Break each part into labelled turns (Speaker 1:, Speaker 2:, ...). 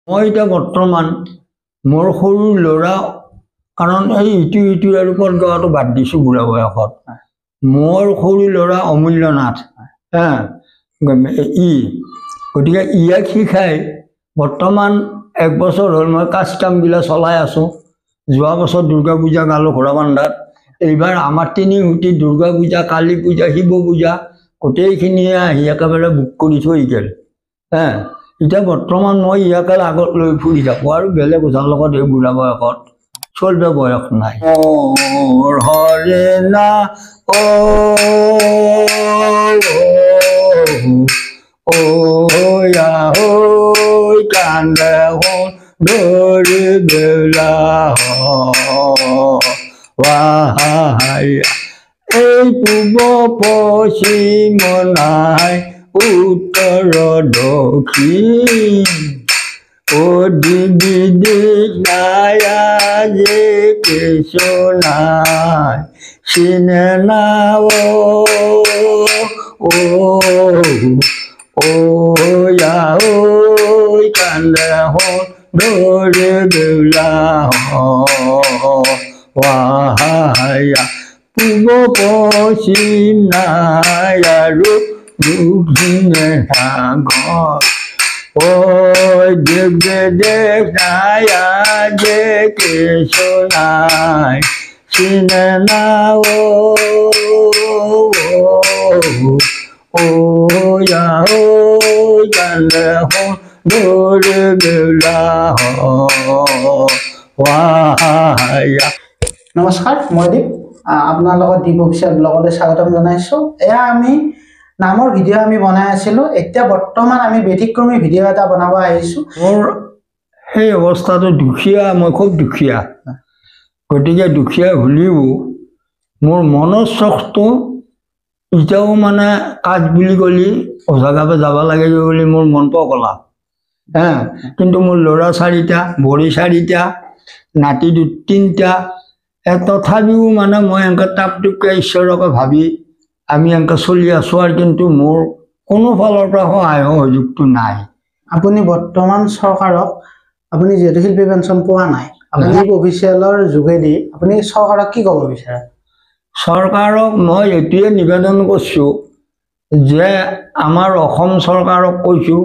Speaker 1: মই এতিয়া বৰ্তমান মোৰ সৰু ল'ৰা কাৰণ এই ইটোৰ ওপৰত গোৱাটো বাদ দিছোঁ বুঢ়া বয়সত। মোৰ সৰু ল'ৰা অমূল্য নাথ গতিকে ইয়াক শিকাই বৰ্তমান 1 বছৰ হ'ল মই কাজ কামবিলাক চলাই আছোঁ। যোৱা বছৰ দুৰ্গা পূজা গালোঁ ঘোঁৰাবান্ধাত। এইবাৰ আমাৰ তিনিসুঁতি দুৰ্গা পূজা, কালী পূজা, শিৱ পূজা গোটেইখিনিয়ে আহি একেবাৰে বুক কৰি থৈ গ'ল। এতিয়া বৰ্তমান মই ইয়াকে আগত লৈ ফুৰি থাকোঁ আৰু বেলেগ ওজাৰ লগত এই বুঢ়া বয়সত চলিব বয়স নাই। হৰে না কান্দে ধৰি বেলা এই পূব পশ্চিম নাই উত্তৰ দক্ষিণ দিশ নাই আজি কিছু নাই চিনে নাও কান্দে ধৰি বেলা পূব পশ্চিম নাই আৰু দক্ষিণে সাগৰ দেশ নাই আজি কিছু নাই চিনে নাও কান্দে ধৰি বেলা
Speaker 2: নমস্কাৰ, মই দীপ। আপোনাৰ লগত দীপ অফিচিয়েল ব্লগলৈ স্বাগতম জনাইছোঁ। এয়া আমি নামৰ ভিডিঅ' আমি বনাই আছিলোঁ। এতিয়া বৰ্তমান আমি ব্যতিক্ৰমী ভিডিঅ' এটা বনাব আহিছোঁ।
Speaker 1: মোৰ সেই অৱস্থাটো দুখীয়া, মই খুব দুখীয়া। গতিকে দুখীয়া হ'লেও মোৰ মনৰ চখটো এতিয়াও মানে কাজ বুলি ক'লে ওজাগাবে যাব লাগে বুলি মোৰ মন পগলা। কিন্তু মোৰ ল'ৰা 4টা, বোৱাৰী 4টা, নাতি 3টা। তথাপিও মানে মই এনেকৈ টাপ টুপকৈ ঈশ্বৰকে ভাবি আমি এনেকৈ চলি আছোঁ আৰু কিন্তু মোৰ কোনো ফালৰ পৰা সহায় সহযোগটো নাই।
Speaker 2: আপুনি বৰ্তমান চৰকাৰক আপুনি যিহেতু শিল্পী পেঞ্চন পোৱা নাই, আপুনি অফিচিয়েলৰ যোগেদি আপুনি চৰকাৰক কি ক'ব বিচাৰে?
Speaker 1: চৰকাৰক মই এইটোৱে নিবেদন কৰিছোঁ যে আমাৰ অসম চৰকাৰক কৈছোঁ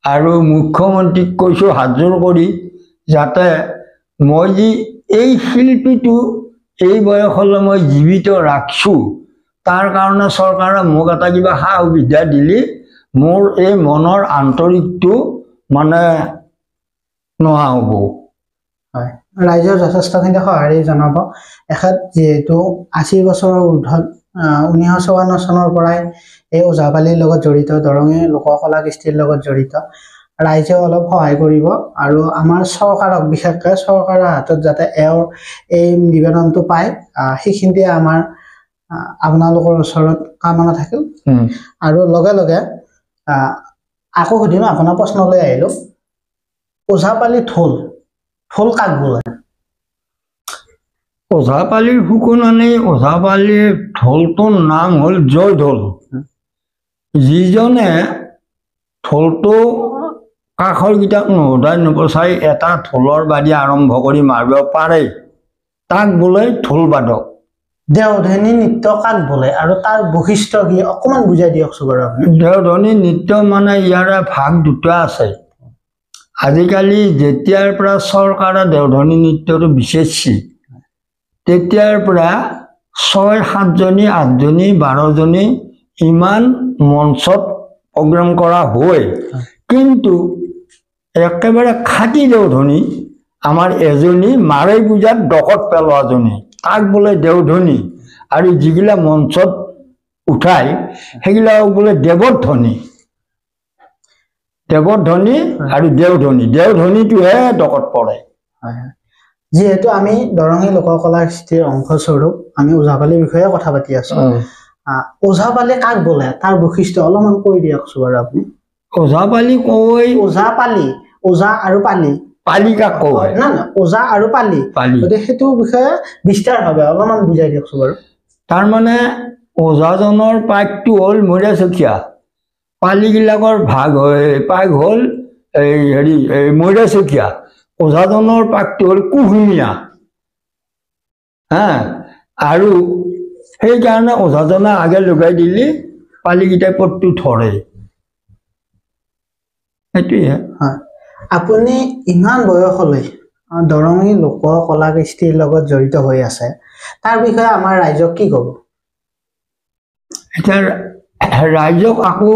Speaker 1: আৰু মুখ্যমন্ত্ৰীক কৈছোঁ হাতযোৰ কৰি যাতে মই যি এই শিল্পীটো এই বয়সলৈ মই জীৱিত ৰাখিছোঁ তাৰ কাৰণে চৰকাৰে মোক এটা কিবা সা সুবিধা দিলে মোৰ এই মনৰ আন্তৰিকটো মানে নোহোৱা হ'ব।
Speaker 2: হয়, ৰাইজৰ যথেষ্টখিনি সঁহাৰি জনাব। এখেত যিহেতু 80 বছৰৰ ঊৰ্ধত 1954 চনৰ পৰাই এই ওজাপালিৰ লগত জড়িত, দৰঙী লোককলা কৃষ্টিৰ লগত জড়িত। ৰাইজে অলপ সহায় কৰিব আৰু আমাৰ চৰকাৰক বিশেষকৈ চৰকাৰৰ হাতত যাতে এওঁৰ এই নিবেদনটো পায় সেইখিনিতে আমাৰ আপোনালোকৰ ওচৰত কামনা থাকিল। আৰু লগে লগে আকৌ সুধিম, আপোনাৰ প্ৰশ্নলৈ আহিলোঁ। ওজাপালি ঢোল কাক বোলে?
Speaker 1: ওজাপালিৰ শুকনানী ওজাপালিৰ ঢোলটোৰ নাম হ'ল জয় ঢোল। যিজনে ঢোলটো কাষৰ গীতাক নোহোদাই নপচাই এটা ঢোলৰ বাদি আৰম্ভ কৰি মাৰিব পাৰে তাক বোলে ঢোল বাদক।
Speaker 2: দেওধনী নৃত্য কাক বোলে আৰু তাৰ বৈশিষ্ট্য কি অকণমান বুজাই দিয়কচোন বাৰু আপুনি।
Speaker 1: দেওধনী নৃত্য মানে ইয়াৰে ভাগ দুটা আছে। আজিকালি যেতিয়াৰ পৰা চৰকাৰে দেওধনী নৃত্যটো বিচাৰিছে তেতিয়াৰ পৰা 6-7জনী 8জনী 12জনী ইমান মঞ্চত প্ৰগ্ৰাম কৰা হয়, কিন্তু একেবাৰে খাটি দেওধনী আমাৰ এজনী মাৰৈ পূজাত ডকত পেলোৱাজনী তাক বোলে দেওধনী আৰু যিগিলা মঞ্চত উঠাই সেইগিলাক বোলে দেৱধ্বনি আৰু দেওধনীটোহে ডকত পৰে।
Speaker 2: যিহেতু আমি দৰঙী লোককলা কৃষ্টিৰ অংশস্বৰূপ আমি ওজাপালিৰ বিষয়ে কথা পাতি আছোঁ। ওজাপালি কাক বোলে তাৰ বৈশিষ্ট্য অলপমান কৈ দিয়কচোন বাৰু আপুনি।
Speaker 1: ওজাপালি
Speaker 2: ওজাপালি, ওজা আৰু পালি
Speaker 1: পালি কাক কয়?
Speaker 2: না ওজা আৰু পালি, গতিকে সেইটো বিষয়ে বিস্তাৰভাৱে অলপমান বুজাই দিয়কচোন বাৰু।
Speaker 1: তাৰমানে ওজাজনৰ পাকটো হ'ল মৰিয়াচকীয়া, পালিগিলাকৰ পাক হ'ল এই হেৰি এই মৈৰাচকীয়া ওজাজনৰ পাকটো হ'ল কুহুমীয়া হা আৰু সেইকাৰণে ওজাজনে আগে লগাই দিলে পালিকেইটাই পটটো ধৰে সেইটোৱে
Speaker 2: হয় আপুনি ইমান বয়সলৈ দৰঙী লোক কলা কৃষ্টিৰ লগত জড়িত হৈ আছে তাৰ বিষয়ে আমাৰ ৰাইজক কি ক'ব
Speaker 1: এতিয়া ৰাইজক আকৌ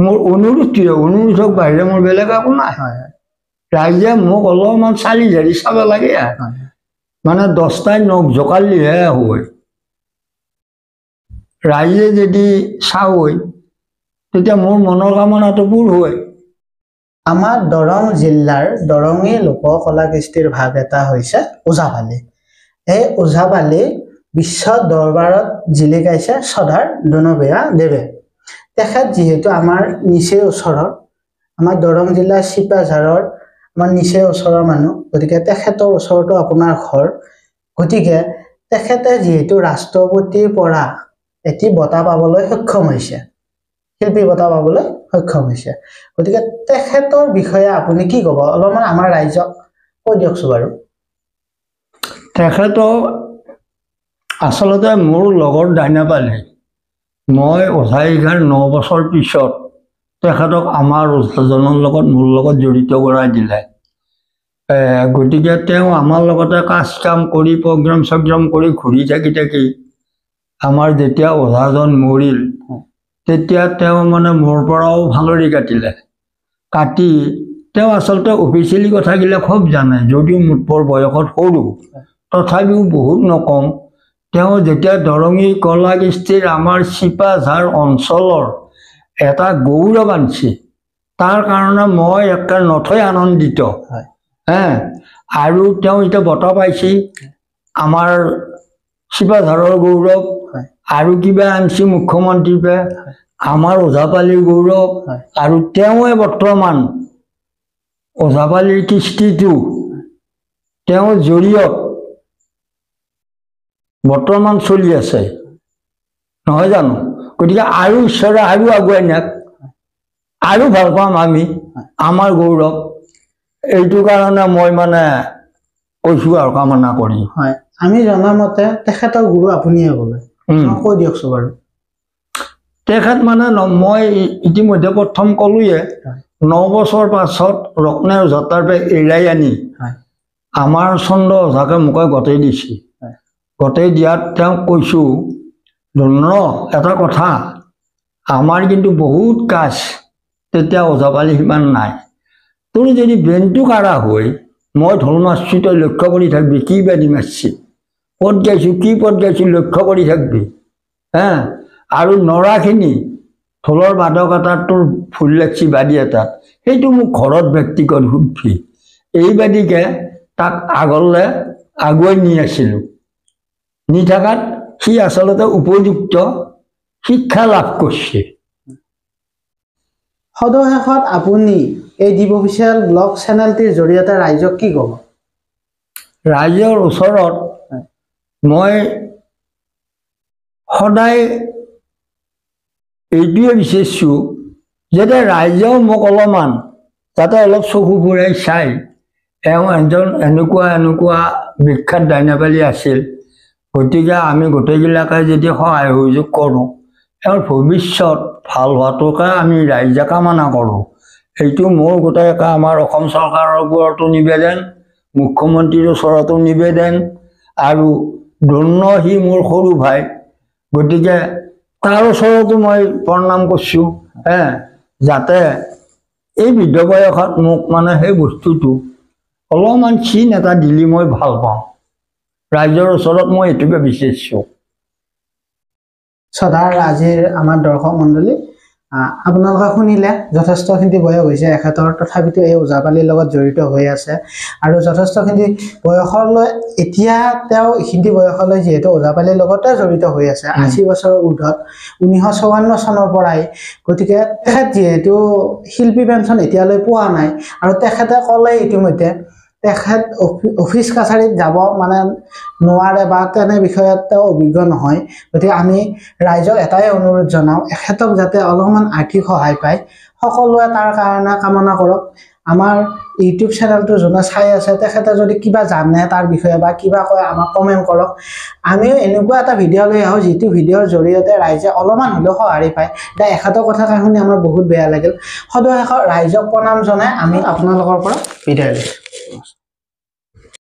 Speaker 1: মোৰ অনুৰোধক বাহিৰে মোৰ বেলেগ একো নাই ৰাইজে মোক অলপমান চালি জাৰি চাব লাগে মানে 10টাই নখ জোকালিহে হয় ৰাইজে যদি চায় তেতিয়া মোৰ মনৰ কামনাটো পূৰ হয়
Speaker 2: আমাৰ দৰং জিলাৰ দৰঙী লোক কলা কৃষ্টিৰ ভাগ এটা হৈছে ওজাপালি এই ওজাপালি বিশ্ব দৰবাৰত জিলিকাইছে সদাৰ দনবীয়া দেৱে তেখেত যিহেতু আমাৰ নিচে ওচৰৰ আমাৰ দৰং জিলাৰ চিপাঝাৰৰ আমাৰ নিচে ওচৰৰ মানুহ গতিকে তেখেতৰ ওচৰতো আপোনাৰ ঘৰ গতিকে তেখেতে যিহেতু ৰাষ্ট্ৰপতিৰ পৰা এটি বঁটা পাবলৈ সক্ষম হৈছে শিল্পী বঁটা পাবলৈ সক্ষম হৈছে গতিকে তেখেতৰ বিষয়ে আপুনি কি ক'ব অলপমান আমাৰ ৰাইজক কৈ দিয়কচোন বাৰু
Speaker 1: তেখেতৰ আচলতে মোৰ লগৰ দাইনাপালে মই ওজাইঘাৰ 9 বছৰ পিছত তেখেতক আমাৰ ওজাজনৰ লগত মোৰ লগত জড়িত কৰাই দিলে গতিকে তেওঁ আমাৰ লগতে কাজ কাম কৰি প্ৰগ্ৰাম চগ্ৰাম কৰি ঘূৰি থাকি আমাৰ যেতিয়া ওজাজন মৰিল তেতিয়া তেওঁ মানে মোৰ পৰাও ভালৰি কাটি তেওঁ আচলতে অফিচিয়েলি কথাবিলাক খুব জানে যদিও মোৰ বয়সত সৰু তথাপিও বহুত নকওঁ তেওঁ যেতিয়া দৰঙী কলা কৃষ্টিৰ আমাৰ চিপাঝাৰ অঞ্চলৰ এটা গৌৰৱ আনছে তাৰ কাৰণে মই একেবাৰে নথৈ আনন্দিত আৰু তেওঁ এতিয়া বঁটা পাইছে আমাৰ চিপাঝাৰৰ গৌৰৱ আৰু কিবা আনছি মুখ্যমন্ত্ৰীৰ পৰা আমাৰ ওজাপালিৰ গৌৰৱ আৰু তেওঁৱে বৰ্তমান ওজাপালিৰ কৃষ্টিটো তেওঁৰ জৰিয়ত বৰ্তমান চলি আছে নহয় জানো গতিকে আৰু ঈশ্বৰে আৰু আগুৱাই নিয়ক আৰু ভাল পাম আমি আমাৰ গৌৰৱ এইটো কাৰণে মই মানে কৈছোঁ আৰু কামনা কৰি
Speaker 2: হয় আমি জনামতে তেখেতৰ গুৰু আপুনিয়ে বোলে কৈ দিয়কচোন বাৰু
Speaker 1: তেখেত মানে মই ইতিমধ্যে প্ৰথম ক'লোৱে 9 বছৰ পাছত ৰত্নে ওজাৰ পৰা এৰাই আনি আমাৰ চন্দ্ৰ ওজাকে মোকে গতেই দিছে গতেই দিয়াত তেওঁক কৈছোঁ এটা কথা আমাৰ কিন্তু বহুত কাজ তেতিয়া ওজাপালি সিমান নাই তোৰ যদি ব্ৰেইনটো কাঢ়া হয় মই ঢোল মাৰছোঁ তই লক্ষ্য কৰি থাকবি কি বাদি মাৰছি পদ গাইছোঁ কি পদ গাইছোঁ লক্ষ্য কৰি থাকবি আৰু নৰাখিনি ঢোলৰ বাদক এটাত তোৰ ভুল লাগছি বাদি এটাত সেইটো মোক ঘৰত ব্যক্তিগত সুধবি এইবাদিকে তাক আগলৈ আগুৱাই নি আছিলোঁ নি থকাত সি আচলতে উপযুক্ত শিক্ষা লাভ কৰিছে
Speaker 2: সদশেষত আপুনি এই দ্বীপ অফিচিয়েল ব্লগ চেনেলটিৰ জৰিয়তে ৰাইজক কি ক'ব
Speaker 1: ৰাইজৰ ওচৰত মই সদায় এইটোৱে বিচাৰিছোঁ যাতে ৰাইজেও মোক অলপমান যাতে অলপ চকু ফুৰাই চাই এওঁ এজন এনেকুৱা বিখ্যাত দাইনাপালি আছিল গতিকে আমি গোটেইবিলাকে যদি সহায় সহযোগ কৰোঁ এওঁৰ ভৱিষ্যত ভাল হোৱাটোকে আমি ৰাইজে কামনা কৰোঁ এইটো মোৰ গোটেই আমাৰ অসম চৰকাৰৰ ওপৰতো নিবেদন মুখ্যমন্ত্ৰীৰ ওচৰতো নিবেদন আৰু ধন্য সি মোৰ সৰু ভাই গতিকে তাৰ ওচৰতো মই প্ৰণাম কৰিছোঁ যাতে এই বৃদ্ধ বয়সত মোক মানে সেই বস্তুটো অলপমান চিন এটা দিলি মই ভাল পাওঁ ৰাইজৰ ওচৰত মই এইটোকে বিচাৰিছোঁ
Speaker 2: সদাৰ আজিৰ আমাৰ দৰ্শক মণ্ডলী আপোনালোকে শুনিলে যথেষ্টখিনি বয়স হৈছে এখেতৰ তথাপিতো এই ওজাপালিৰ লগত জড়িত হৈ আছে আৰু যথেষ্টখিনি বয়সলৈ এতিয়া তেওঁ এইখিনি বয়সলৈ যিহেতু ওজাপালিৰ লগতে জড়িত হৈ আছে 80 বছৰৰ ঊৰ্ধত 1954 চনৰ পৰাই গতিকে তেখেত যিহেতু শিল্পী পেঞ্চন এতিয়ালৈ পোৱা নাই আৰু তেখেতে ক'লে ইতিমধ্যে তেখেত অফিচ কাছাৰীত যাব মানে নোৱাৰে বা তেনে বিষয়ত তেওঁ অভিজ্ঞ নহয় গতিকে আমি ৰাইজক এটাই অনুৰোধ জনাওঁ এখেতক যাতে অলপমান আৰ্থিক সহায় পায় সকলোৱে তাৰ কাৰণে কামনা কৰক আমাৰ ইউটিউব চেনেলটো যোনে চাই আছে তেখেতে যদি কিবা জানে তাৰ বিষয়ে বা কিবা কয় আমাক কমেণ্ট কৰক আমিও এনেকুৱা এটা ভিডিঅ' লৈ আহোঁ যিটো ভিডিঅ'ৰ জৰিয়তে ৰাইজে অলপমান হ'লেও সঁহাৰি পায় এতিয়া এখেতৰ কথা শুনি আমাৰ বহুত বেয়া লাগিল সদৌ শেষত ৰাইজক প্ৰণাম জনাই আমি আপোনালোকৰ পৰা বিদায় লৈছোঁ